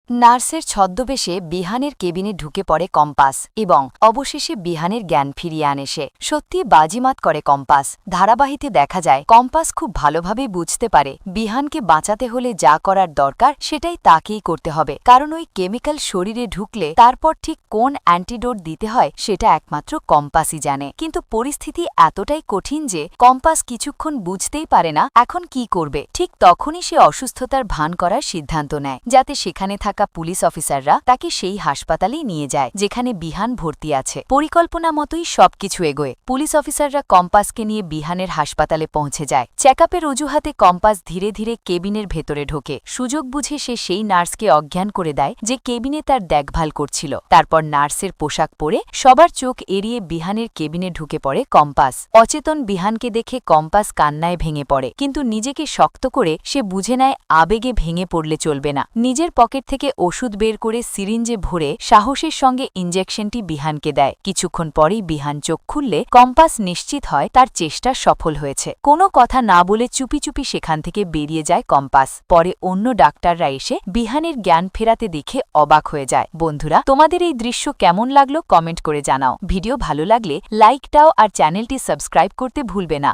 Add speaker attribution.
Speaker 1: নার্সের ছদ্মবেশে বিহানের কেবিনে ঢুকে পড়ে কম্পাস এবং অবশেষে বিহানের জ্ঞান ফিরিয়ে আনে সে। সত্যি বাজিমাত করে কম্পাস। ধারাবাহিতে দেখা যায় কম্পাস খুব ভালোভাবে বুঝতে পারে বিহানকে বাঁচাতে হলে যা করার দরকার সেটাই তাকেই করতে হবে, কারণ ওই কেমিক্যাল শরীরে ঢুকলে তারপর ঠিক কোন অ্যান্টিডোট দিতে হয় সেটা একমাত্র কম্পাসই জানে। কিন্তু পরিস্থিতি এতটাই কঠিন যে কম্পাস কিছুক্ষণ বুঝতেই পারে না এখন কি করবে। ঠিক তখনই সে অসুস্থতার ভান করার সিদ্ধান্ত নেয়, যাতে সেখানে থাকা পুলিশ অফিসাররা তাকে সেই হাসপাতালেই নিয়ে যায় যেখানে বিহান ভর্তি আছে। পরিকল্পনা মতোই সবকিছু এগোয়। পুলিশ অফিসাররা কম্পাসকে নিয়ে বিহানের হাসপাতালে পৌঁছে যায়। চেকআপের অজুহাতে কম্পাস ধীরে ধীরে কেবিনের ভেতরে ঢোকে। সুযোগ বুঝে সে সেই নার্সকে অজ্ঞান করে দেয় যে কেবিনে তার দেখভাল করছিল। তারপর নার্সের পোশাক পরে সবার চোখ এড়িয়ে বিহানের কেবিনে ঢুকে পড়ে কম্পাস। অচেতন বিহানকে দেখে কম্পাস কান্নায় ভেঙে পড়ে, কিন্তু নিজেকে শক্ত করে সে বুঝে নেয় আবেগে ভেঙে পড়লে চলবে না। নিজের পকেট থেকে ওষুধ বের করে সিরিঞ্জে ভরে সাহসের সঙ্গে ইঞ্জেকশনটি বিহানকে দেয়। কিছুক্ষণ পরেই বিহান চোখ খুললে কম্পাস নিশ্চিত হয় তার চেষ্টা সফল হয়েছে। কোনো কথা না বলে চুপি চুপি সেখান থেকে বেরিয়ে যায় কম্পাস। পরে অন্য ডাক্তাররা এসে বিহানের জ্ঞান ফেরাতে দেখে অবাক হয়ে যায়। বন্ধুরা, তোমাদের এই দৃশ্য কেমন লাগলো কমেন্ট করে জানাও। ভিডিও ভালো লাগলে লাইক দাও আর চ্যানেলটি সাবস্ক্রাইব করতে ভুলবে না।